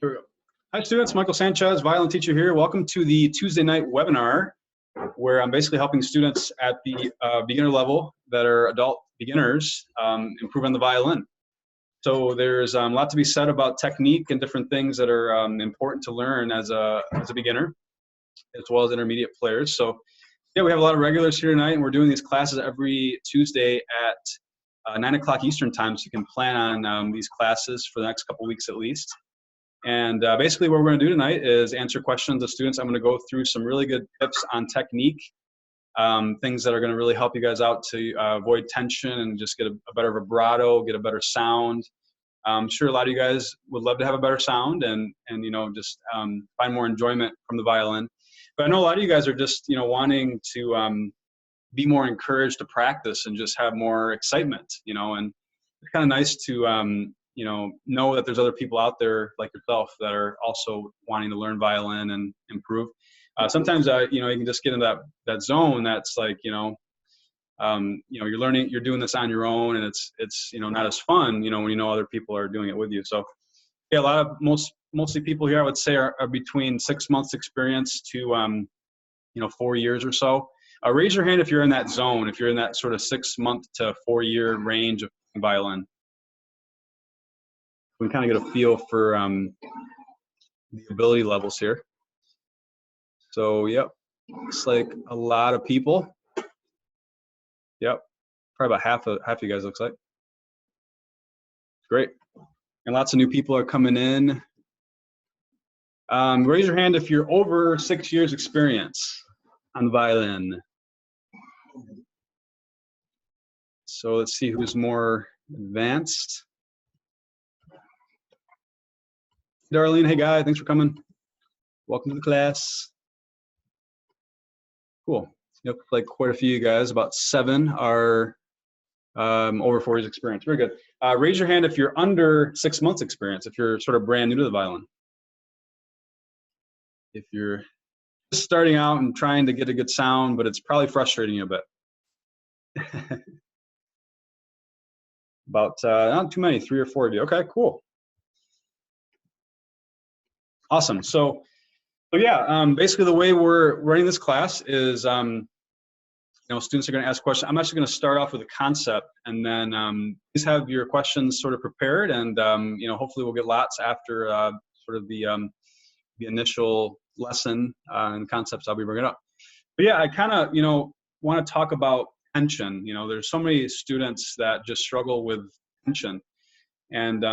Here we go. Hi students, Michael Sanchez, violin teacher here. Welcome to the Tuesday night webinar where I'm basically helping students at the beginner level that are adult beginners improve on the violin. So there's a lot to be said about technique and different things that are important to learn as a beginner, as well as intermediate players. So yeah, we have a lot of regulars here tonight, and we're doing these classes every Tuesday at 9 o'clock Eastern time, so you can plan on these classes for the next couple weeks at least. And basically what we're going to do tonight is answer questions of students. I'm going to go through some really good tips on technique, things that are going to really help you guys out to avoid tension and just get a better vibrato, get a better sound. I'm sure a lot of you guys would love to have a better sound and you know, just find more enjoyment from the violin. But I know a lot of you guys are just, you know, wanting to be more encouraged to practice and just have more excitement, you know, and it's kind of nice to you know that there's other people out there like yourself that are also wanting to learn violin and improve. Sometimes you know, you can just get into that zone that's like, you know, you're doing this on your own, and it's you know, not as fun, you know, when you know other people are doing it with you. So yeah, mostly people here I would say are between 6 months experience to you know, 4 years or so. Raise your hand if you're in that zone, if you're in that sort of 6 month to 4 year range of violin. We can kind of get a feel for the ability levels here. So, yep, looks like a lot of people. Yep, probably about half of you guys looks like. Great, and lots of new people are coming in. Raise your hand if you're over 6 years experience on the violin. So let's see who's more advanced. Darlene, hey guy, thanks for coming. Welcome to the class. Cool. Yep, like quite a few of you guys, about 7 are over 4 years experience. Very good. Raise your hand if you're under 6 months experience, if you're sort of brand new to the violin. If you're just starting out and trying to get a good sound, but it's probably frustrating you a bit. About not too many, 3 or 4 of you. Okay, cool. Awesome. So yeah, basically the way we're running this class is, you know, students are going to ask questions. I'm actually going to start off with a concept, and then please have your questions sort of prepared, and you know, hopefully we'll get lots after sort of the initial lesson and concepts I'll be bringing up. But yeah, I kind of, you know, want to talk about tension. You know, there's so many students that just struggle with tension, and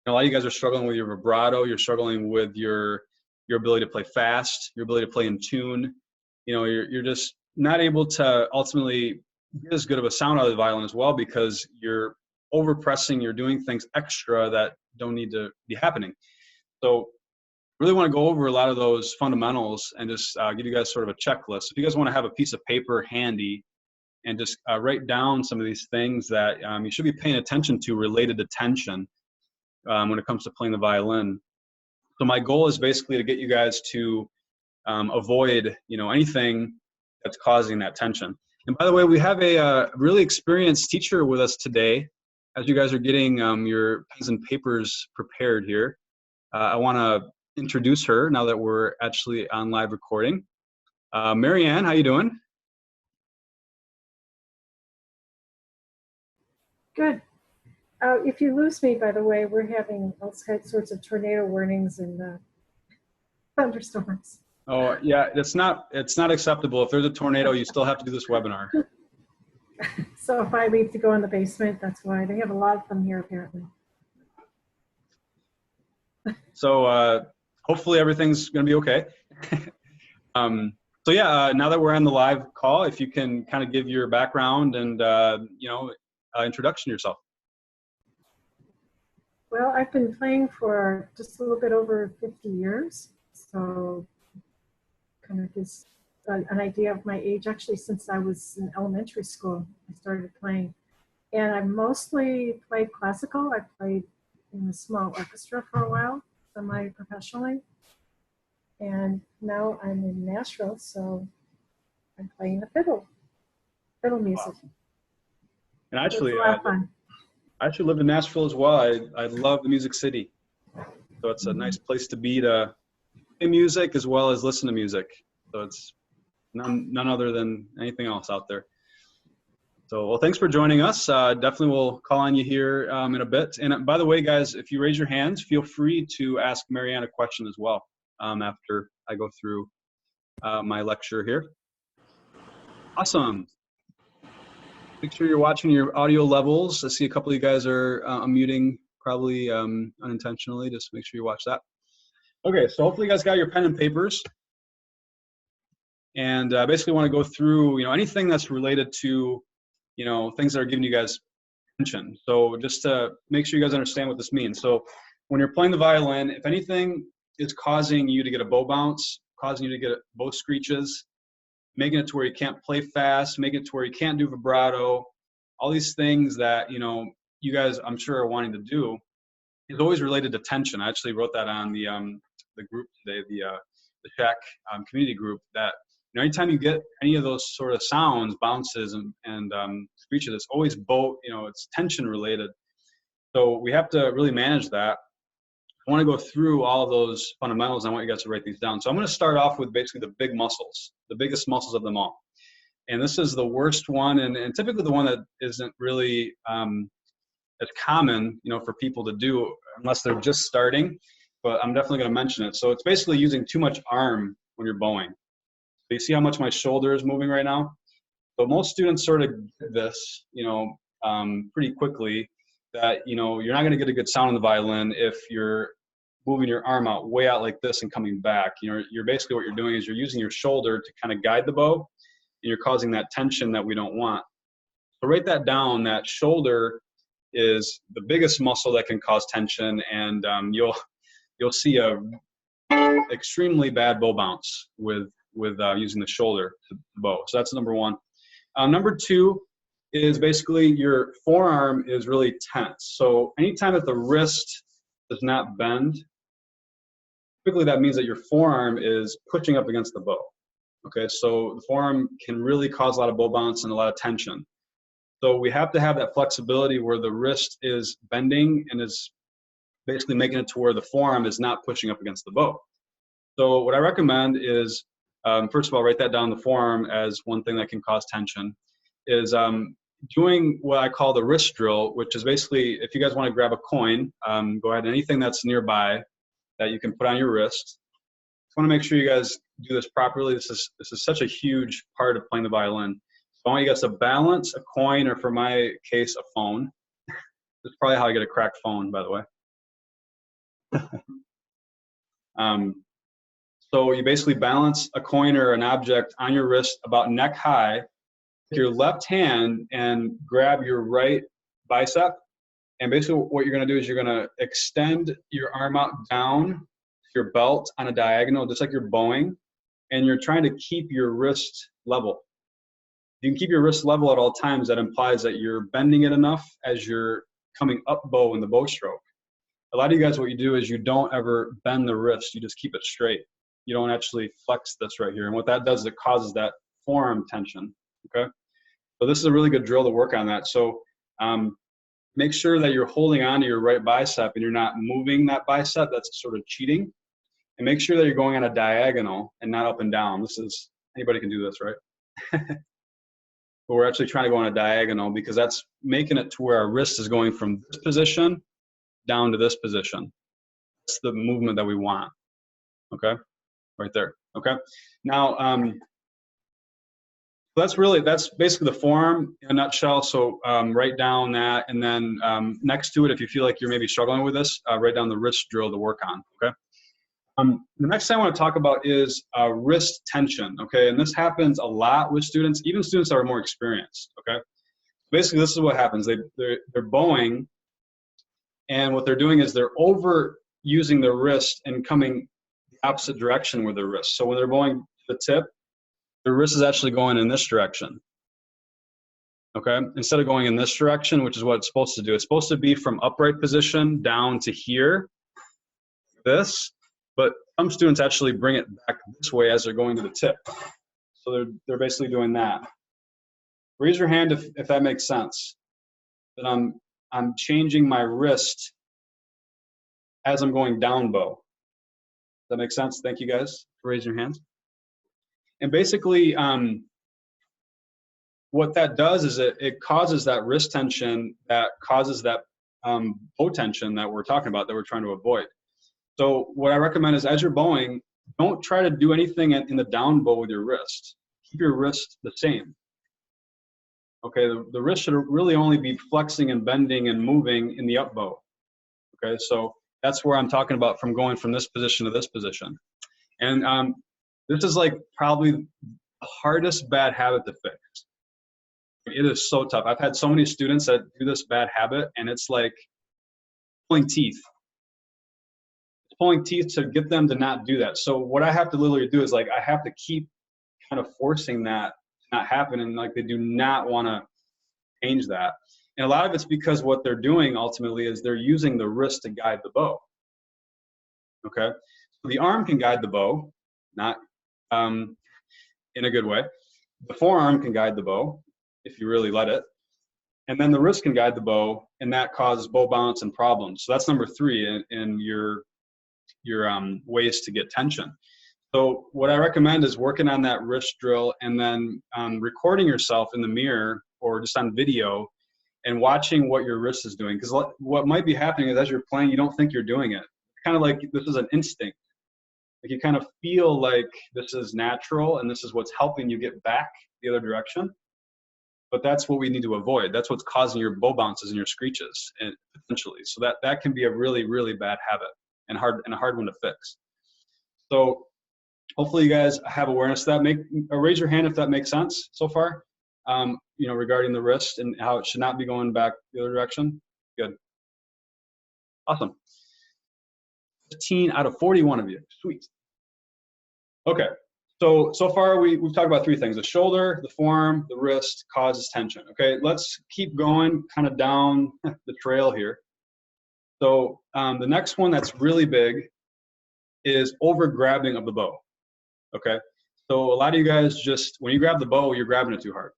a lot of you guys are struggling with your vibrato. You're struggling with your ability to play fast, your ability to play in tune. You know, you're just not able to ultimately get as good of a sound out of the violin as well, because you're overpressing, you're doing things extra that don't need to be happening. So really want to go over a lot of those fundamentals and just give you guys sort of a checklist. If you guys want to have a piece of paper handy and just write down some of these things that you should be paying attention to related to tension when it comes to playing the violin. So my goal is basically to get you guys to avoid, you know, anything that's causing that tension. And by the way, we have a really experienced teacher with us today. As you guys are getting your pens and papers prepared here, I want to introduce her now that we're actually on live recording. Marianne, how you doing? Good. If you lose me, by the way, we're having all sorts of tornado warnings and thunderstorms. Oh yeah, it's not acceptable. If there's a tornado, you still have to do this webinar. So if I leave to go in the basement, that's why. They have a lot of them here apparently. So hopefully everything's going to be okay. So yeah, now that we're on the live call, if you can kind of give your background and you know, introduction to yourself. Well, I've been playing for just a little bit over 50 years, so kind of gives an idea of my age. Actually, since I was in elementary school, I started playing. And I mostly played classical. I played in a small orchestra for a while, semi-professionally. And now I'm in Nashville, so I'm playing the fiddle music. Wow. And actually, it's a lot of fun. I actually lived in Nashville as well. I love the Music City. So it's a nice place to be to play music as well as listen to music. So it's none other than anything else out there. So, well, thanks for joining us. Definitely we'll call on you here in a bit. And by the way, guys, if you raise your hands, feel free to ask Marianne a question as well after I go through my lecture here. Awesome. Make sure you're watching your audio levels. I see a couple of you guys are unmuting probably unintentionally. Just make sure you watch that. Okay, so hopefully you guys got your pen and papers. And basically want to go through, anything that's related to, things that are giving you guys tension. So just to make sure you guys understand what this means. So when you're playing the violin, if anything is causing you to get a bow bounce, causing you to get bow screeches, making it to where you can't play fast, making it to where you can't do vibrato, all these things that, you guys, I'm sure, are wanting to do, is always related to tension. I actually wrote that on the group today, the Shack community group, that anytime you get any of those sort of sounds, bounces and screeches, it's always bow, it's tension related. So we have to really manage that. I want to go through all of those fundamentals. I want you guys to write these down. So I'm going to start off with basically the big muscles, the biggest muscles of them all. And this is the worst one, and typically the one that isn't really as common, for people to do unless they're just starting. But I'm definitely going to mention it. So it's basically using too much arm when you're bowing. So you see how much my shoulder is moving right now? So most students sort of get this, pretty quickly, that, you're not going to get a good sound on the violin if you're moving your arm out, way out like this and coming back. You're basically, what you're doing is you're using your shoulder to kind of guide the bow, and you're causing that tension that we don't want. So write that down, that shoulder is the biggest muscle that can cause tension, and you'll see a extremely bad bow bounce with using the shoulder to bow. So that's number one. Number two is basically your forearm is really tense. So anytime that the wrist does not bend, typically that means that your forearm is pushing up against the bow. Okay, so the forearm can really cause a lot of bow bounce and a lot of tension. So we have to have that flexibility where the wrist is bending and is basically making it to where the forearm is not pushing up against the bow. So what I recommend is, first of all, write that down, the forearm, as one thing that can cause tension, is doing what I call the wrist drill, which is basically, if you guys want to grab a coin, go ahead, anything that's nearby that you can put on your wrist. I want to make sure you guys do this properly. This is such a huge part of playing the violin. So I want you guys to balance a coin, or for my case, a phone. That's probably how I get a cracked phone, by the way. So you basically balance a coin or an object on your wrist about neck high. Take your left hand and grab your right bicep. And basically what you're going to do is you're going to extend your arm out down your belt on a diagonal, just like you're bowing, and you're trying to keep your wrist level. You can keep your wrist level at all times. That implies that you're bending it enough as you're coming up bow in the bow stroke. A lot of you guys, what you do is you don't ever bend the wrist. You just keep it straight. You don't actually flex this right here. And what that does is it causes that forearm tension, okay? So this is a really good drill to work on that. So make sure that you're holding on to your right bicep and you're not moving that bicep. That's sort of cheating. And make sure that you're going on a diagonal and not up and down. Anybody can do this, right? But we're actually trying to go on a diagonal because that's making it to where our wrist is going from this position down to this position. That's the movement that we want, okay? Right there, okay? Now, that's basically the forearm in a nutshell. So write down that, and then next to it, if you feel like you're maybe struggling with this, write down the wrist drill to work on, okay? The next thing I want to talk about is wrist tension, okay? And this happens a lot with students, even students that are more experienced, okay? Basically, this is what happens. They're bowing, and what they're doing is they're overusing their wrist and coming the opposite direction with their wrist. So when they're bowing to the tip, their wrist is actually going in this direction, okay? Instead of going in this direction, which is what it's supposed to do. It's supposed to be from upright position down to here, this. But some students actually bring it back this way as they're going to the tip. So they're basically doing that. Raise your hand if that makes sense. That I'm changing my wrist as I'm going down bow. Does that make sense? Thank you guys for raising your hands. And basically, what that does is it causes that wrist tension that causes that bow tension that we're talking about, that we're trying to avoid. So what I recommend is, as you're bowing, don't try to do anything in the down bow with your wrist. Keep your wrist the same. Okay, the wrist should really only be flexing and bending and moving in the up bow. Okay, so that's where I'm talking about, from going from this position to this position. And this is like probably the hardest bad habit to fix. It is so tough. I've had so many students that do this bad habit, and it's like pulling teeth. It's pulling teeth to get them to not do that. So what I have to literally do is, like, I have to keep kind of forcing that to not happen, and like they do not want to change that. And a lot of it's because what they're doing ultimately is they're using the wrist to guide the bow. Okay, so the arm can guide the bow, not in a good way. The forearm can guide the bow if you really let it. And then the wrist can guide the bow, and that causes bow bounce and problems. So that's number 3 in your ways to get tension. So what I recommend is working on that wrist drill, and then recording yourself in the mirror or just on video and watching what your wrist is doing. Because what might be happening is, as you're playing, you don't think you're doing it. It's kind of like this is an instinct. Like you kind of feel like this is natural and this is what's helping you get back the other direction. But that's what we need to avoid. That's what's causing your bow bounces and your screeches, and potentially. So that can be a really, really bad habit and a hard one to fix. So hopefully you guys have awareness of that. Raise your hand if that makes sense so far. Regarding the wrist and how it should not be going back the other direction. Good. Awesome. 15 out of 41 of you. Sweet. Okay. So far we've talked about 3 things: the shoulder, the forearm, the wrist causes tension. Okay, let's keep going kind of down the trail here. So the next one that's really big is over grabbing of the bow. Okay, so a lot of you guys, just when you grab the bow, you're grabbing it too hard.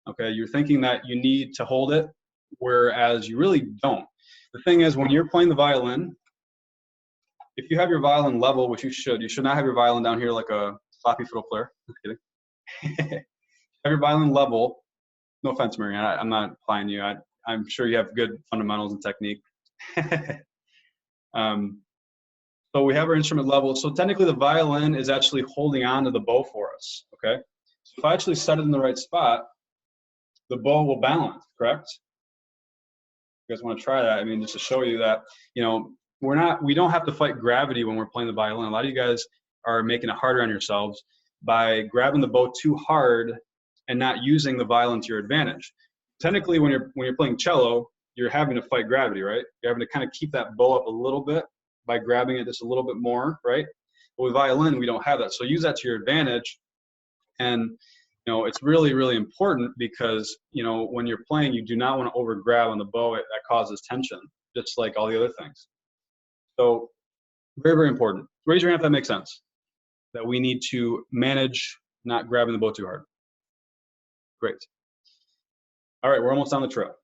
Okay, you're thinking that you need to hold it, whereas you really don't. The thing is, when you're playing the violin, if you have your violin level, which you should not have your violin down here like a sloppy fiddle player. Just kidding. Have your violin level. No offense, Marianne. I'm not applying you. I'm sure you have good fundamentals and technique. So we have our instrument level. So technically the violin is actually holding on to the bow for us, okay? So if I actually set it in the right spot, the bow will balance, correct? You guys want to try that? I mean, just to show you that, we don't have to fight gravity when we're playing the violin. A lot of you guys are making it harder on yourselves by grabbing the bow too hard and not using the violin to your advantage. Technically, when you're playing cello, you're having to fight gravity, right? You're having to kind of keep that bow up a little bit by grabbing it just a little bit more, right? But with violin, we don't have that. So use that to your advantage. And it's really, really important because when you're playing, you do not want to over grab on the bow. That causes tension, just like all the other things. So very, very important. Raise your hand if that makes sense. That we need to manage not grabbing the bow too hard. Great. All right, we're almost on the trail.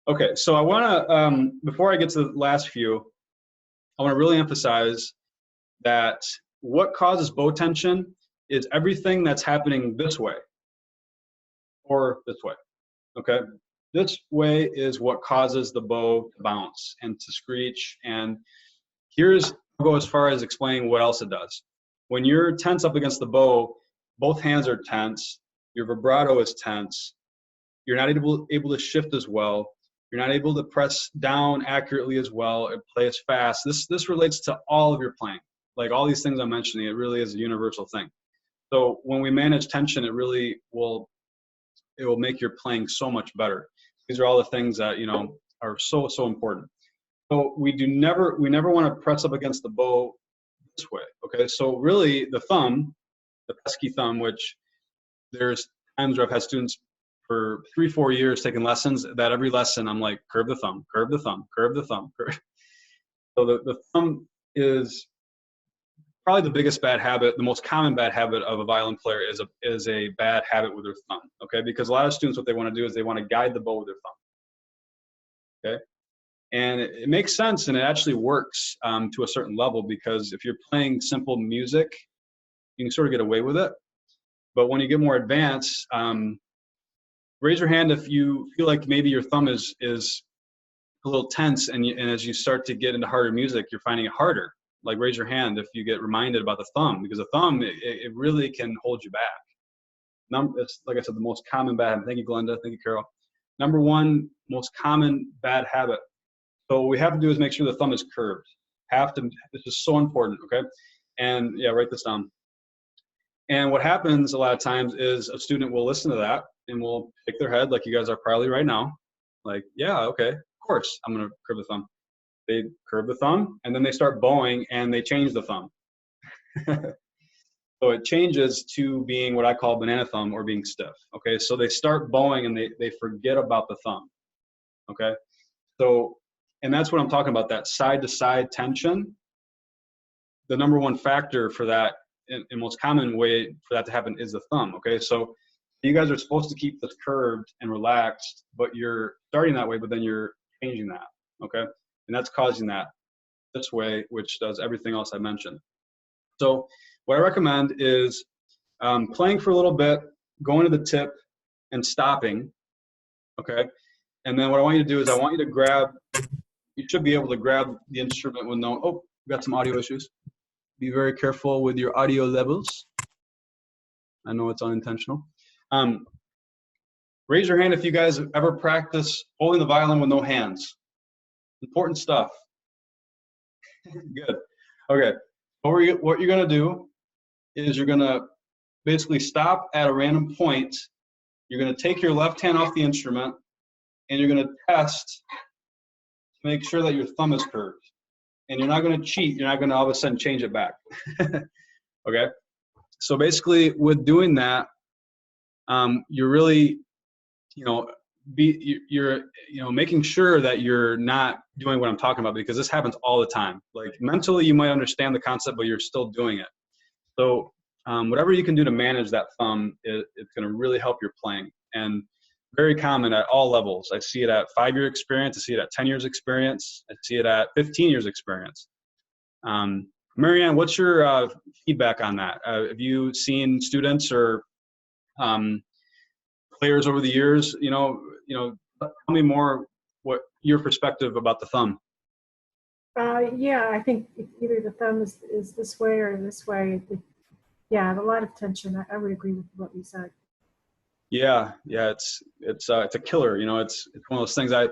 Okay, so I want to, before I get to the last few, I want to really emphasize that what causes bow tension is everything that's happening this way or this way, okay? This way is what causes the bow to bounce and to screech. And I'll go as far as explaining what else it does. When you're tense up against the bow, both hands are tense, your vibrato is tense, you're not able to shift as well, you're not able to press down accurately as well, or play as fast. This relates to all of your playing. Like all these things I'm mentioning, it really is a universal thing. So when we manage tension, it will make your playing so much better. These are all the things that are so important. So we never want to press up against the bow this way. Okay, so really the thumb, the pesky thumb, which there's times where I've had students for 3-4 years taking lessons, that every lesson I'm like, curve the thumb, curve the thumb, curve the thumb. Curve. So the thumb is probably the biggest bad habit. The most common bad habit of a violin player is a bad habit with their thumb. Okay, because a lot of students, what they want to do is they want to guide the bow with their thumb. Okay, And it makes sense, and it actually works to a certain level, because if you're playing simple music, you can sort of get away with it. But when you get more advanced, raise your hand if you feel like maybe your thumb is a little tense, and as you start to get into harder music, you're finding it harder. Like, raise your hand if you get reminded about the thumb, because the thumb, it really can hold you back. It's, like I said, the most common bad habit. Thank you, Glenda. Thank you, Carol. Number one most common bad habit. So what we have to do is make sure the thumb is curved. This is so important, okay? And yeah, write this down. And what happens a lot of times is a student will listen to that and will shake their head like you guys are probably right now. Like, yeah, okay, of course, I'm gonna curve the thumb. They curve the thumb, and then they start bowing, and they change the thumb. So it changes to being what I call banana thumb, or being stiff, okay? So they start bowing, and they forget about the thumb, okay? So, and that's what I'm talking about, that side-to-side tension. The number one factor for that, and most common way for that to happen, is the thumb, okay? So you guys are supposed to keep this curved and relaxed, but you're starting that way, but then you're changing that, okay? And that's causing that this way, which does everything else I mentioned. So what I recommend is playing for a little bit, going to the tip, and stopping, okay? And then what I want you to do is I want you to grab, you should be able to grab the instrument with no, oh, we got some audio issues. Be very careful with your audio levels. I know it's unintentional. Raise your hand if you guys ever practice holding the violin with no hands. Important stuff. Good. Okay. What you're going to do is you're going to basically stop at a random point. You're going to take your left hand off the instrument, and you're going to test to make sure that your thumb is curved. And you're not going to cheat. You're not going to all of a sudden change it back. Okay? So basically, with doing that, you're really, you're making sure that you're not doing what I'm talking about, because this happens all the time. Like, mentally, you might understand the concept, but you're still doing it. So whatever you can do to manage that thumb, it's going to really help your playing. And very common at all levels. I see it at 5-year experience. I see it at 10 years experience. I see it at 15 years experience. Marianne, what's your feedback on that? Have you seen students or players over the years? Tell me more what your perspective about the thumb. Yeah, I think either the thumb is this way or this way. Yeah, a lot of tension. I would agree with what you said. Yeah, it's a killer. It's one of those things. I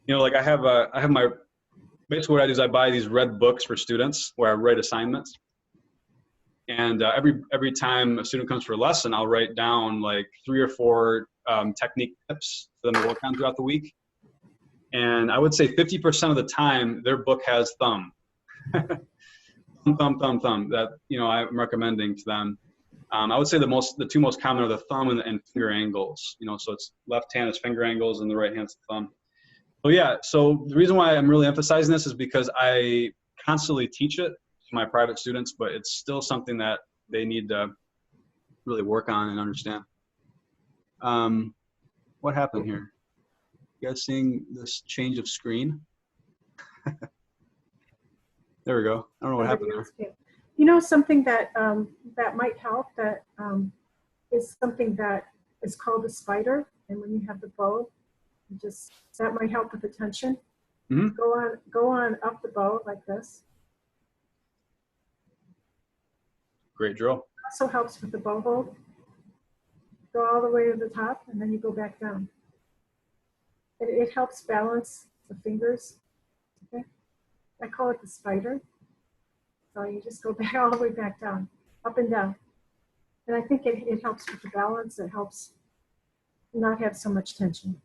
have my, basically what I do is I buy these red books for students where I write assignments. And every time a student comes for a lesson, I'll write down like 3 or 4 technique tips for them to work on throughout the week. And I would say 50% of the time, their book has thumb. thumb that I'm recommending to them. I would say the 2 most common are the thumb and finger angles. So it's left hand is finger angles and the right hand's the thumb. So yeah, so the reason why I'm really emphasizing this is because I constantly teach it to my private students, but it's still something that they need to really work on and understand. What happened here? You guys seeing this change of screen? There we go. I don't know what happened there. Something that that might help, that is something that is called a spider, and when you have the bow, that might help with the tension. Mm-hmm. Go on up the bow like this. Great drill. It also helps with the bow hold. Go all the way to the top, and then you go back down. It helps balance the fingers. Okay, I call it the spider. So you just go back all the way back down, up and down. And I think it helps with the balance. It helps not have so much tension.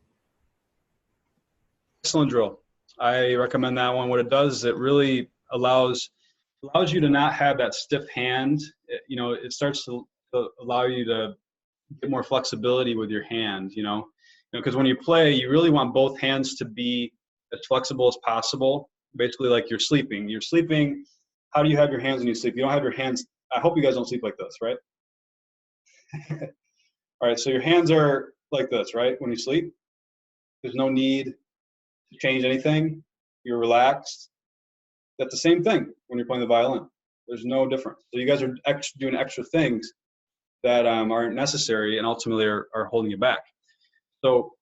Excellent drill. I recommend that one. What it does is it really allows you to not have that stiff hand. It starts to allow you to get more flexibility with your hand, because when you play, you really want both hands to be as flexible as possible. Basically, like you're sleeping. How do you have your hands when you sleep? You don't have your hands. I hope you guys don't sleep like this, right? All right, so your hands are like this, right? When you sleep, there's no need to change anything. you're relaxed. That's the same thing when you're playing the violin. There's no difference. So you guys are doing extra things that aren't necessary and ultimately are holding you back. So,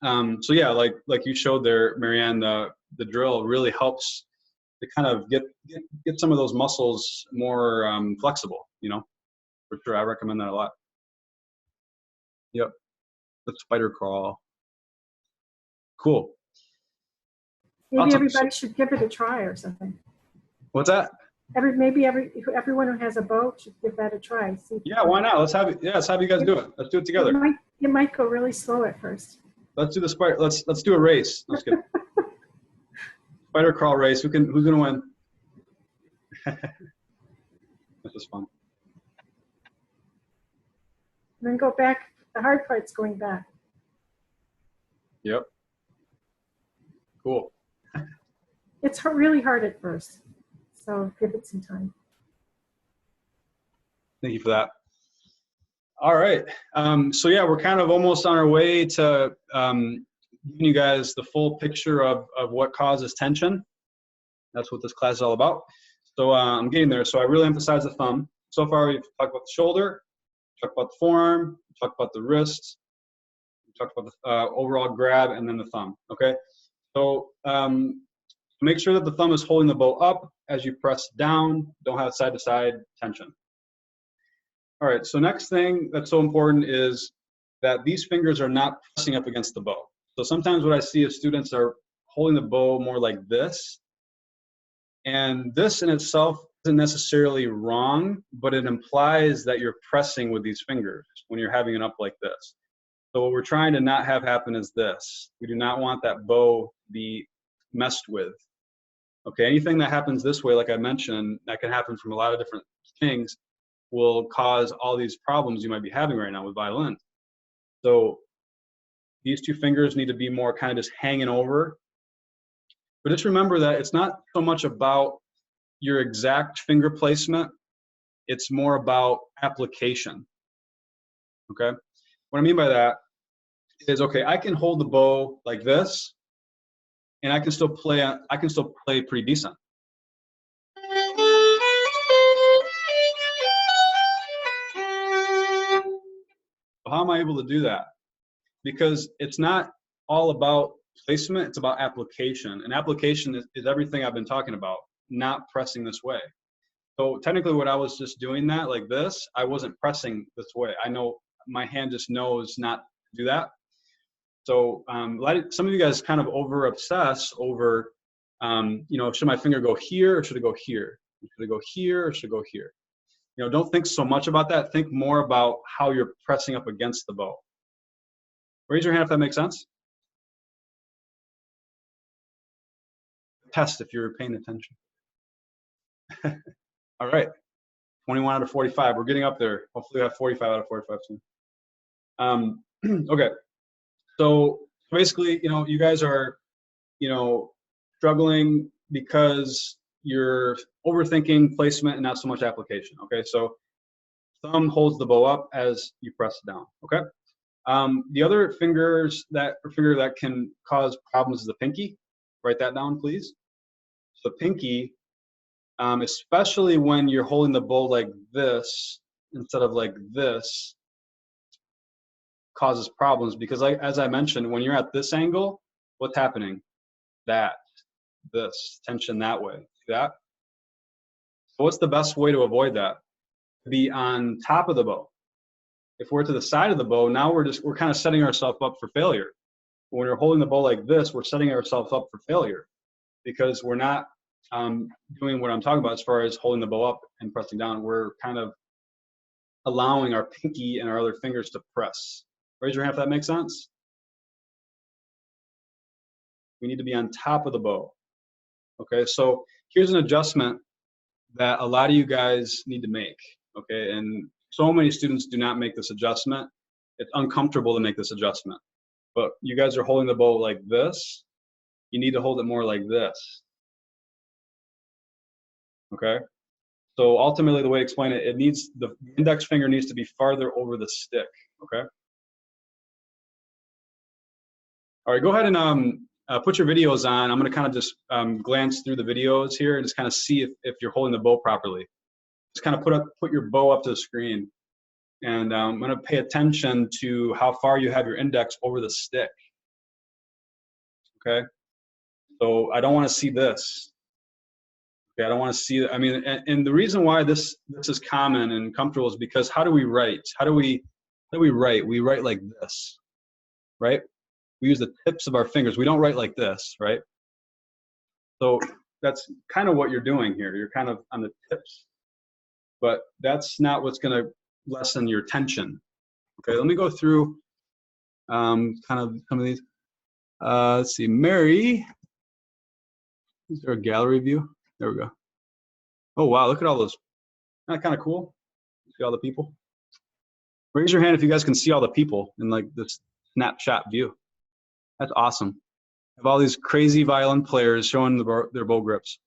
so yeah, like you showed there, Marianne, the drill really helps to kind of get some of those muscles more flexible. You know, for sure, I recommend that a lot. Yep, the spider crawl. Cool. Maybe Awesome. everybody should give it a try or something. What's that? Maybe everyone who has a bow should give that a try. See, Yeah, why not? Let's have you guys do it. Let's do it together. It might go really slow at first. Let's do the spider. Let's do a race. Let's get spider crawl race. Who's gonna win? This is fun. And then go back. The hard part's going back. Yep. Cool. It's really hard at first, so give it some time. Thank you for that. All right. So yeah, we're kind of almost on our way to giving you guys the full picture of what causes tension. That's what this class is all about. So I'm getting there. So I really emphasize the thumb. So far, we've talked about the shoulder, talked about the forearm, talked about the wrist, talked about the overall grab, and then the thumb. Okay. So make sure that the thumb is holding the bow up as you press down. Don't have side-to-side tension. All right, so next thing that's so important is that these fingers are not pressing up against the bow. So sometimes what I see is students are holding the bow more like this. And this in itself isn't necessarily wrong, but it implies that you're pressing with these fingers when you're having it up like this. So what we're trying to not have happen is this. We do not want that bow to be messed with. Okay, anything that happens this way, like I mentioned, that can happen from a lot of different things, will cause all these problems you might be having right now with violin. So these two fingers need to be more kind of just hanging over. But just remember that it's not so much about your exact finger placement, it's more about application. Okay? What I mean by that is, okay, I can hold the bow like this, and I can still play pretty decent. How am I able to do that? Because it's not all about placement, it's about application. And application is everything I've been talking about, not pressing this way. So technically what I was just doing that like this, I wasn't pressing this way. I know my hand just knows not to do that. So some of you guys kind of over obsess over, you know, should my finger go here or should it go here? Should it go here or should it go here? You know, don't think so much about that. Think more about how you're pressing up against the bow. Raise your hand if that makes sense. Test if you're paying attention. All right, 21 out of 45. We're getting up there. Hopefully we have 45 out of 45 soon. Okay, so basically, you know, you guys are, you know, struggling because you're overthinking placement and not so much application. Okay, so thumb holds the bow up as you press down. Okay. The other finger that can cause problems is the pinky. Write that down, please. So the pinky, especially when you're holding the bow like this instead of like this, causes problems because, as I mentioned, when you're at this angle, what's happening? This tension that way. See that? So what's the best way to avoid that? Be on top of the bow. If we're to the side of the bow, now we're kind of setting ourselves up for failure. When we're holding the bow like this, we're setting ourselves up for failure because we're not doing what I'm talking about as far as holding the bow up and pressing down. We're kind of allowing our pinky and our other fingers to press. Raise your hand if that makes sense. We need to be on top of the bow. Okay, so here's an adjustment that a lot of you guys need to make. Okay, and so many students do not make this adjustment. It's uncomfortable to make this adjustment. But you guys are holding the bow like this. You need to hold it more like this. Okay? So ultimately, the way to explain it, the index finger needs to be farther over the stick. Okay? All right, go ahead and put your videos on. I'm going to kind of just glance through the videos here and just kind of see if you're holding the bow properly. Just kind of put your bow up to the screen. And I'm going to pay attention to how far you have your index over the stick. Okay? So I don't want to see this. Okay, I don't want to see that. I mean, and the reason why this is common and comfortable is because how do we write? How do we write? We write like this, right? We use the tips of our fingers. We don't write like this, right? So that's kind of what you're doing here. You're kind of on the tips, but that's not what's going to lessen your tension. Okay, let me go through kind of some of these. Let's see, Mary. Is there a gallery view? There we go. Oh, wow, look at all those. Isn't that kind of cool? See all the people? Raise your hand if you guys can see all the people in like this snapshot view. That's awesome. Have all these crazy violin players showing their bow grips.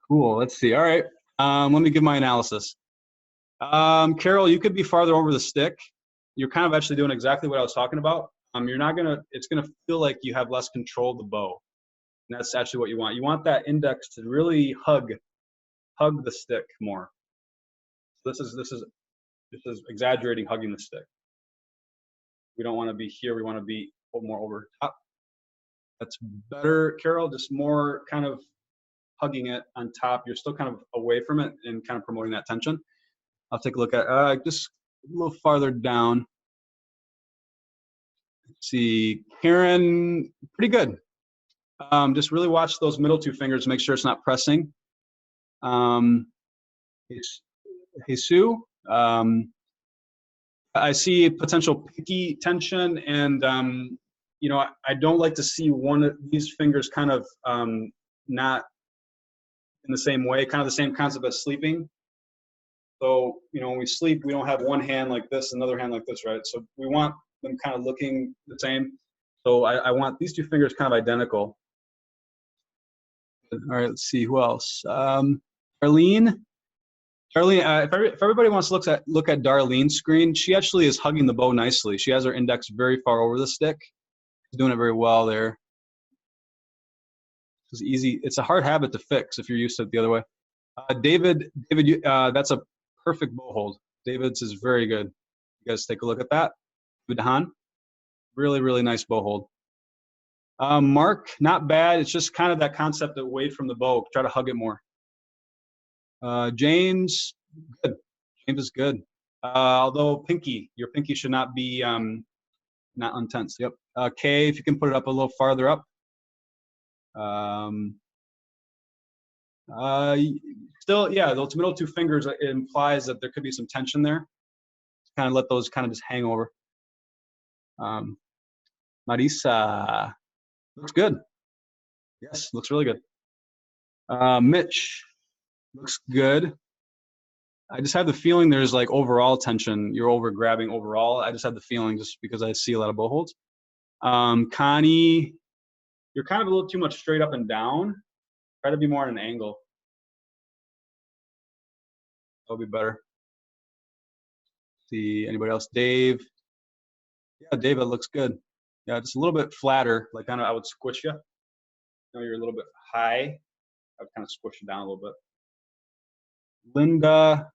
Cool, let's see. All right, let me give my analysis. Carol, you could be farther over the stick. You're kind of actually doing exactly what I was talking about. It's gonna feel like you have less control of the bow. And that's actually what you want. You want that index to really hug the stick more. So this is exaggerating hugging the stick. We don't want to be here. We want to be more over top. That's better, Carol. Just more kind of hugging it on top. You're still kind of away from it and kind of promoting that tension. I'll take a look at just a little farther down. Let's see, Karen, pretty good. Just really watch those middle two fingers, make sure it's not pressing. Jesus, I see potential pinky tension, and you know, I don't like to see one of these fingers kind of not in the same way, kind of the same concept as sleeping. So, you know, when we sleep, we don't have one hand like this, another hand like this, right? So we want them kind of looking the same. So I want these two fingers kind of identical. All right, let's see, who else? Darlene, if everybody wants to look at Darlene's screen, she actually is hugging the bow nicely. She has her index very far over the stick. She's doing it very well there. It's easy. It's a hard habit to fix if you're used to it the other way. David, that's a perfect bow hold. David's is very good. You guys take a look at that. David DeHaan, really, really nice bow hold. Mark, not bad. It's just kind of that concept away from the bow. Try to hug it more. James, good. James is good. Although your pinky should not be not untense. Yep. Kay, if you can put it up a little farther up. Still, yeah, those middle two fingers, it implies that there could be some tension there. Kind of let those kind of just hang over. Marisa, looks good. Yes, looks really good. Mitch, looks good. I just have the feeling there's like overall tension. You're over grabbing overall. I just have the feeling just because I see a lot of bow holds. Connie, you're kind of a little too much straight up and down. Try to be more at an angle. That'll be better. See anybody else? Dave. Yeah, Dave, that looks good. Yeah, just a little bit flatter. Like kind of, I would squish you. You know, you're a little bit high. I would kind of squish you down a little bit. Linda,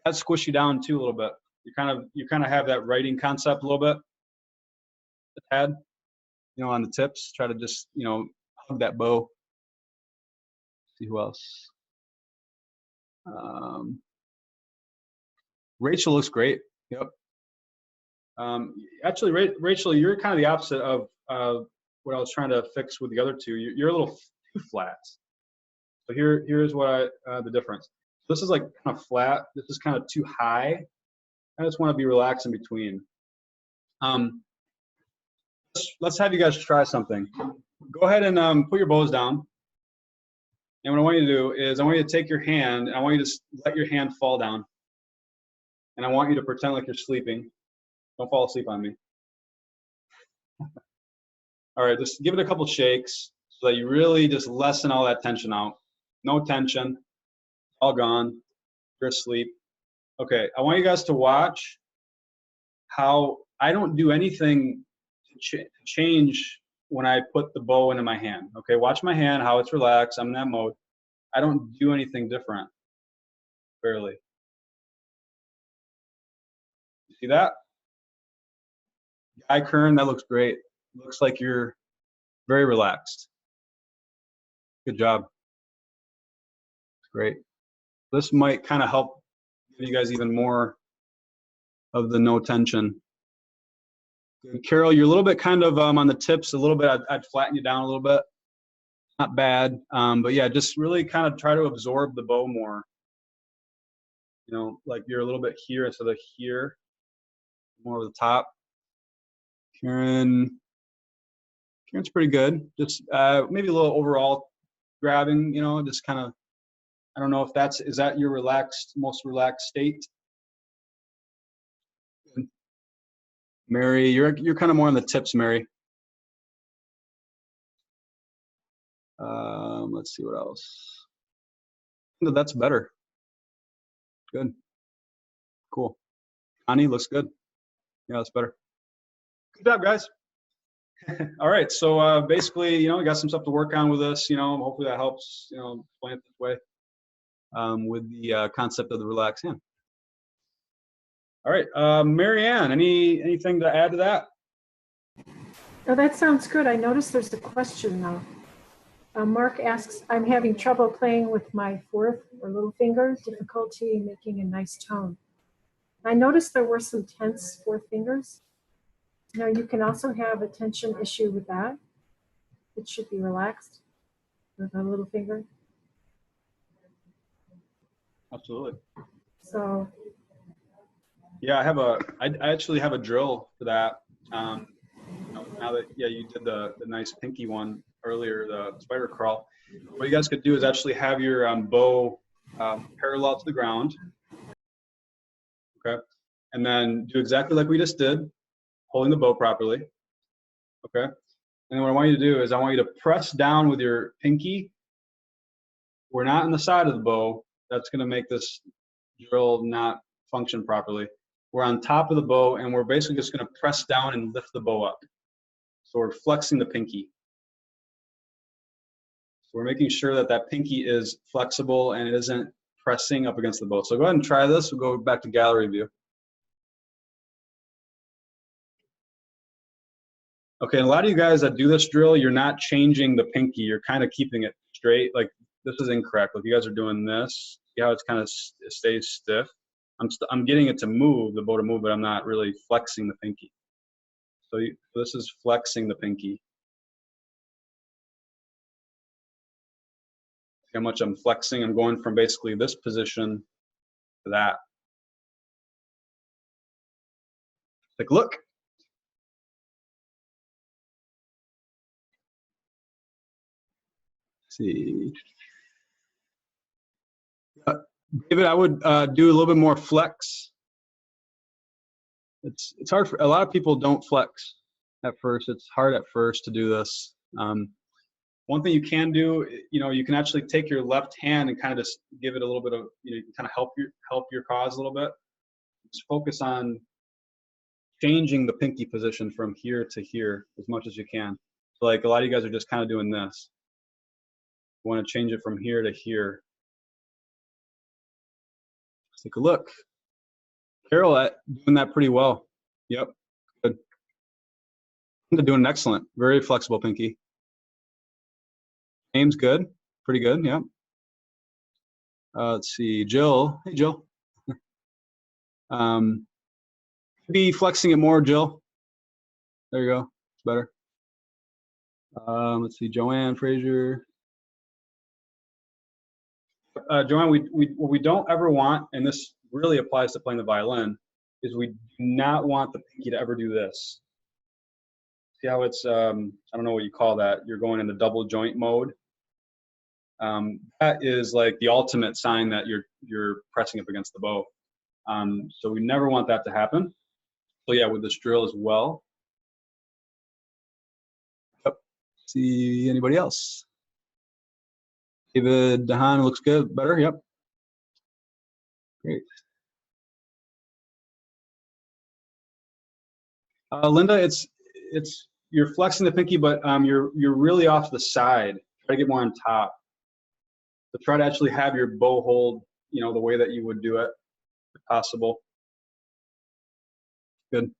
I'd squish you down too a little bit. You kind of have that writing concept a little bit. The head, you know, on the tips. Try to just, you know, hug that bow. See who else. Rachel looks great. Yep. Actually, Rachel, you're kind of the opposite of what I was trying to fix with the other two. You're a little too flat. So here's what the difference. This is like kind of flat. This is kind of too high. I just want to be relaxed in between. Let's have you guys try something. Go ahead and put your bows down. And what I want you to do is I want you to take your hand, and I want you to let your hand fall down. And I want you to pretend like you're sleeping. Don't fall asleep on me. All right, just give it a couple shakes so that you really just lessen all that tension out. No tension, all gone. You're asleep. Okay, I want you guys to watch how I don't do anything to change when I put the bow into my hand. Okay, watch my hand, how it's relaxed. I'm in that mode. I don't do anything different, barely. You see that? Eye Kern, that looks great. Looks like you're very relaxed. Good job. Great. This might kind of help give you guys even more of the no tension. Good. Carol, you're a little bit kind of on the tips a little bit. I'd flatten you down a little bit. Not bad, but yeah, just really kind of try to absorb the bow more. You know, like you're a little bit here instead of here, more of the top. Karen's pretty good. Just maybe a little overall grabbing, you know, just kind of, I don't know if is that your most relaxed state? Mary, you're kind of more on the tips, Mary. Let's see what else. That's better. Good. Cool. Connie looks good. Yeah, that's better. Good job, guys. All right, so basically, you know, we got some stuff to work on with this. You know, hopefully that helps. You know, explain it this way with the concept of the relaxed hand. All right, Marianne, anything to add to that? Oh, that sounds good. I noticed there's a question now. Mark asks, I'm having trouble playing with my fourth or little finger, difficulty making a nice tone. I noticed there were some tense fourth fingers. Now you can also have a tension issue with that. It should be relaxed with a little finger. Absolutely. So. Yeah, I actually have a drill for that. You know, now that, yeah, you did the nice pinky one earlier, the spider crawl. What you guys could do is actually have your bow parallel to the ground. Okay. And then do exactly like we just did, holding the bow properly. Okay. And then what I want you to do is I want you to press down with your pinky. We're not on the side of the bow. That's going to make this drill not function properly. We're on top of the bow, and we're basically just going to press down and lift the bow up. So we're flexing the pinky. So we're making sure that that pinky is flexible and it isn't pressing up against the bow. So go ahead and try this. We'll go back to gallery view. Okay, and a lot of you guys that do this drill, you're not changing the pinky. You're kind of keeping it straight. Like, this is incorrect. Like, you guys are doing this. See how it's kind of stays stiff? I'm getting it to move, the bow to move, but I'm not really flexing the pinky. So this is flexing the pinky. See how much I'm flexing? I'm going from basically this position to that. Take a look. Let's see. David, I would do a little bit more flex. It's hard for a lot of people don't flex at first. It's hard at first to do this. One thing you can do, you know, you can actually take your left hand and kind of just give it a little bit of, you know, you can kind of help your cause a little bit. Just focus on changing the pinky position from here to here as much as you can. So like a lot of you guys are just kind of doing this. You want to change it from here to here. Let's take a look. Carol, doing that pretty well. Yep, good. They're doing excellent. Very flexible pinky. Aim's good, pretty good. Yep. Let's see, Jill. Hey, Jill. Be flexing it more, Jill. There you go. It's better. Let's see, Joanne Frazier. Joanne, what we don't ever want, and this really applies to playing the violin, is we do not want the pinky to ever do this. See how it's, I don't know what you call that. You're going into double joint mode. That is like the ultimate sign that you're pressing up against the bow. So we never want that to happen. So yeah, with this drill as well. Yep. See anybody else? David Dehan looks good. Better. Yep. Great. Linda, it's you're flexing the pinky, but you're really off to the side. Try to get more on top. So try to actually have your bow hold, you know, the way that you would do it, if possible. Good.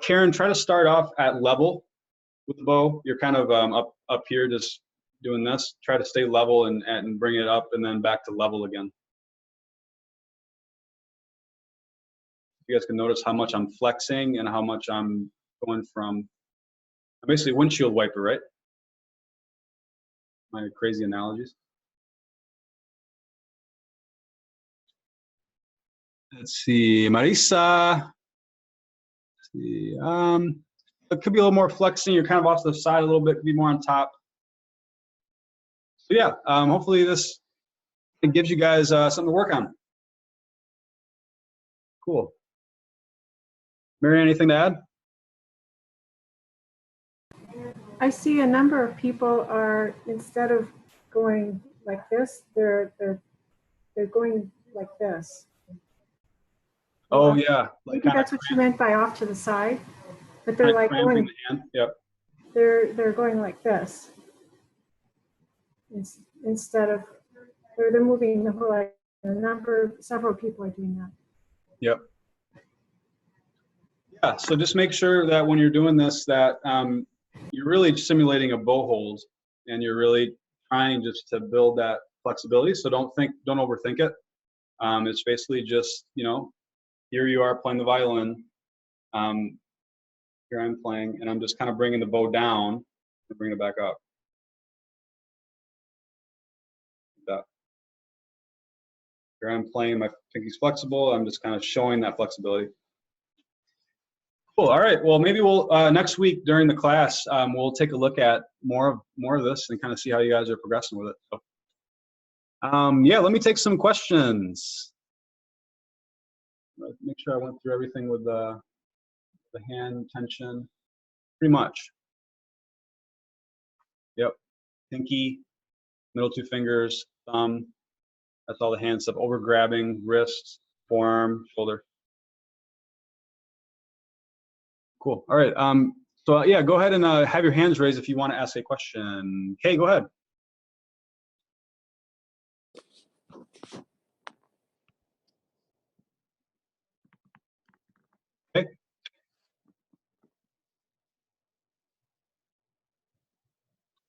Karen, try to start off at level with the bow. You're kind of up here, just doing this. Try to stay level and bring it up and then back to level again. You guys can notice how much I'm flexing and how much I'm going from basically windshield wiper, right? My crazy analogies. Let's see, Marisa. Let's see, it could be a little more flexing. You're kind of off to the side a little bit, could be more on top. So yeah, hopefully this gives you guys something to work on. Cool. Mary, anything to add? I see a number of people are, instead of going like this, they're going like this. Oh yeah, like maybe that's what you meant by off to the side, but they're like going. The hand. Yep. They're going like this instead of they're moving the whole. Like, several people are doing that. Yep. Yeah. So just make sure that when you're doing this, that you're really simulating a bow hold, and you're really trying just to build that flexibility. So don't overthink it. It's basically just, you know, here you are playing the violin. Here I'm playing, and I'm just kind of bringing the bow down and bringing it back up. Like that. Here I'm playing, my pinky's flexible. I'm just kind of showing that flexibility. Cool. All right. Well, maybe we'll next week during the class we'll take a look at more of this and kind of see how you guys are progressing with it. So, yeah, let me take some questions. Make sure I went through everything with the hand tension. Pretty much. Yep. Pinky, middle two fingers, thumb. That's all the hand stuff. Over grabbing, wrist, forearm, shoulder. Cool. All right. So yeah, go ahead and have your hands raised if you want to ask a question. Okay, go ahead. Okay.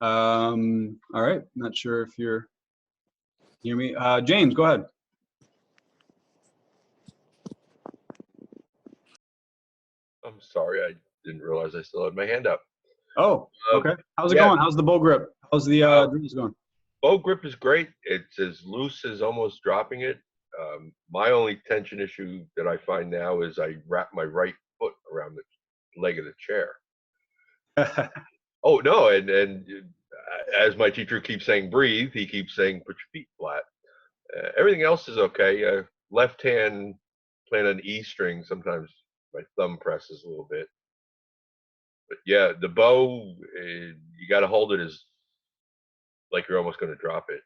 All right. Not sure if you're hear me. James, go ahead. I'm sorry, I didn't realize I still had my hand up. Oh, okay. How's it going? How's the bow grip? How's the drills going? Bow grip is great. It's as loose as almost dropping it. My only tension issue that I find now is I wrap my right foot around the leg of the chair. Oh no, and as my teacher keeps saying, breathe. He keeps saying, put your feet flat. Everything else is okay. Left hand playing an E string. Sometimes my thumb presses a little bit. But yeah, the bow, you got to hold it as like you're almost going to drop it,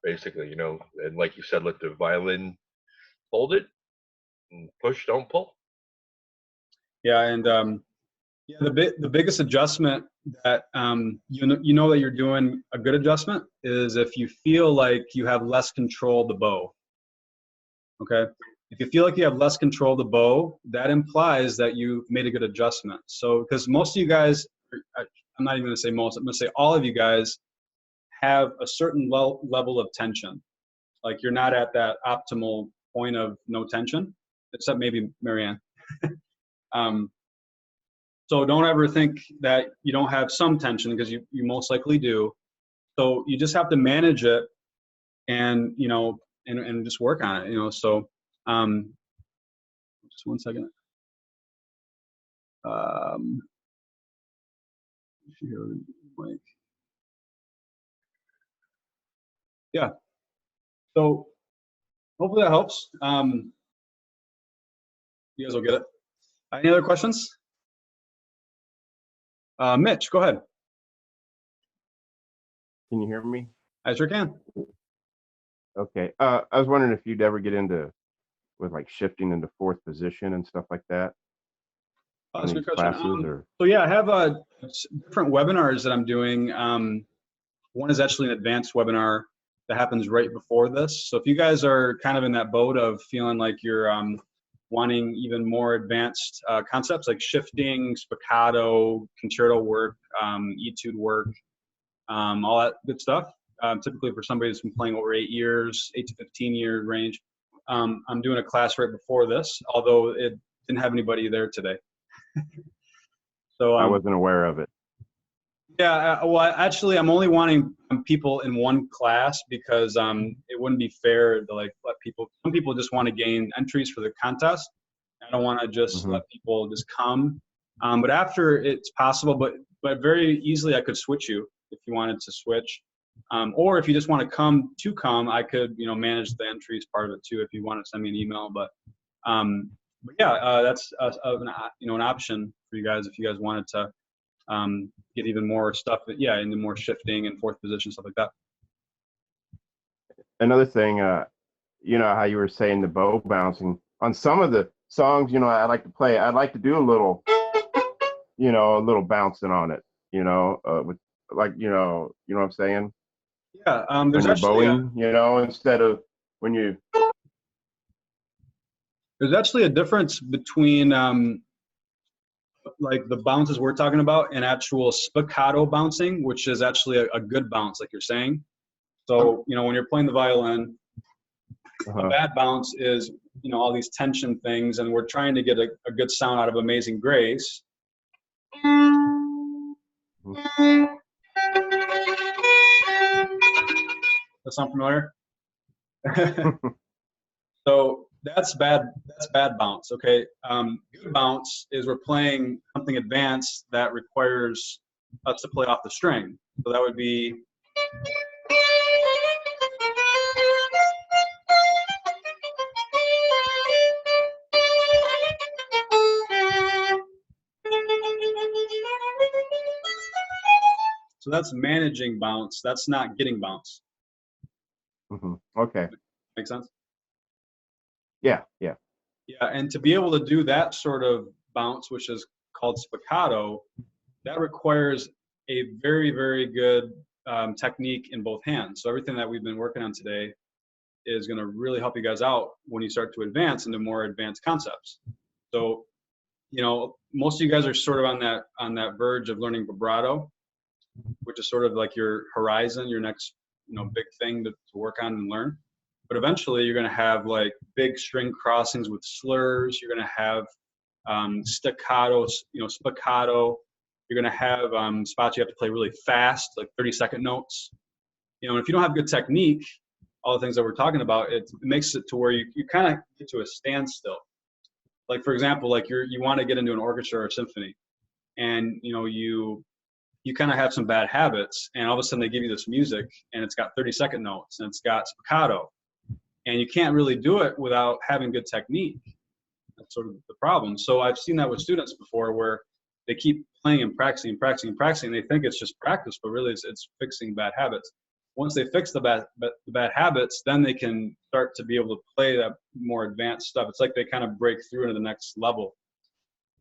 basically, you know. And like you said, let the violin hold it and push, don't pull. Yeah, and yeah, the biggest adjustment that you know that you're doing a good adjustment is if you feel like you have less control of the bow. Okay, if you feel like you have less control of the bow, that implies that you've made a good adjustment. So because most of you guys, I'm not even going to say most, I'm going to say all of you guys have a certain level of tension. Like you're not at that optimal point of no tension, except maybe Marianne. So don't ever think that you don't have some tension, because you most likely do. So you just have to manage it, and you know, and just work on it. You know, so just one second. Yeah. So hopefully that helps. You guys will get it. Any other questions? Mitch, go ahead. Can you hear me? I sure can. Okay. I was wondering if you'd ever get into with like shifting into fourth position and stuff like that. Oh, on that's a these good question. classes, or? So yeah, I have different webinars that I'm doing. One is actually an advanced webinar that happens right before this. So if you guys are kind of in that boat of feeling like you're wanting even more advanced concepts like shifting, spiccato, concerto work, etude work, all that good stuff. Typically for somebody that's been playing over 8 years, 8 to 15 year range. I'm doing a class right before this, although it didn't have anybody there today. So I wasn't aware of it. yeah, well, actually, I'm only wanting people in one class because it wouldn't be fair to like let people. Some people just want to gain entries for the contest. I don't want to just Mhm. let people just come. But after it's possible, but very easily I could switch you if you wanted to switch, or if you just want to come, I could manage the entries part of it too if you want to send me an email. But yeah, that's an option for you guys if you guys wanted to. Get even more stuff, yeah, into more shifting and fourth position, stuff like that. Another thing, how you were saying the bow bouncing on some of the songs, I like to play. I'd like to do a little bouncing on it, with like, what I'm saying? Yeah, When there's you're actually bowing, instead of when you. there's actually a difference between like the bounces we're talking about and actual spiccato bouncing, which is actually a good bounce, like you're saying. So when you're playing the violin, a bad bounce is all these tension things, and we're trying to get a good sound out of Amazing Grace. That sound familiar? So that's bad. That's bad bounce. Okay. Good bounce is we're playing something advanced that requires us to play off the string. So that would be. So that's managing bounce. That's not getting bounce. Okay. Make sense? Yeah. Yeah, and to be able to do that sort of bounce, which is called spiccato, that requires a very, very good technique in both hands. So everything that we've been working on today is going to really help you guys out when you start to advance into more advanced concepts. So, most of you guys are sort of on that verge of learning vibrato, which is sort of like your horizon, your next big thing to work on and learn. But eventually you're going to have like big string crossings with slurs. You're going to have staccato, spiccato. You're going to have spots you have to play really fast, like 30-second notes. And if you don't have good technique, all the things that we're talking about, it makes it to where you kind of get to a standstill. Like, for example, like you want to get into an orchestra or symphony, and you kind of have some bad habits, and all of a sudden they give you this music and it's got 30-second notes and it's got spiccato, and you can't really do it without having good technique. That's sort of the problem. So I've seen that with students before where they keep playing and practicing and practicing and practicing, and they think it's just practice, but really it's fixing bad habits. Once they fix the bad habits, then they can start to be able to play that more advanced stuff. It's like they kind of break through into the next level.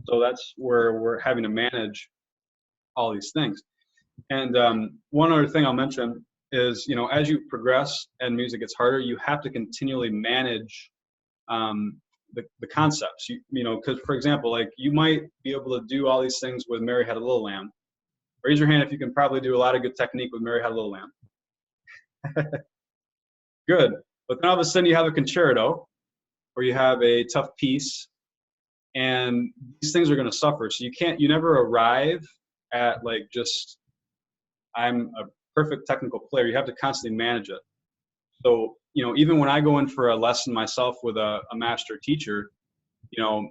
So that's where we're having to manage all these things. And one other thing I'll mention is, as you progress and music gets harder, you have to continually manage the concepts. Because for example, like you might be able to do all these things with Mary Had a Little Lamb. Raise your hand if you can probably do a lot of good technique with Mary Had a Little Lamb. Good. But then all of a sudden you have a concerto, or you have a tough piece, and these things are going to suffer. So you never arrive at like just, I'm a perfect technical player. You have to constantly manage it. So, even when I go in for a lesson myself with a master teacher,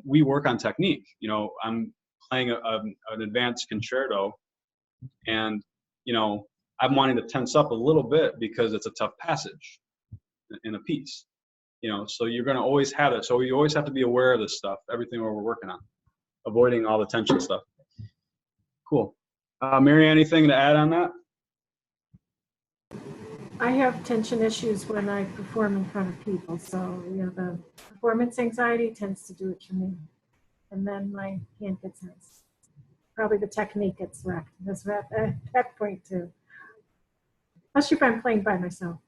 we work on technique. I'm playing an advanced concerto, and, I'm wanting to tense up a little bit because it's a tough passage in a piece. So you're going to always have it. So you always have to be aware of this stuff, everything we're working on, avoiding all the tension stuff. Cool. Mary, anything to add on that? I have tension issues when I perform in front of people, so the performance anxiety tends to do it for me. and then my hand gets tense. Probably the technique gets wrecked. That's at that point too. Especially if I'm playing by myself.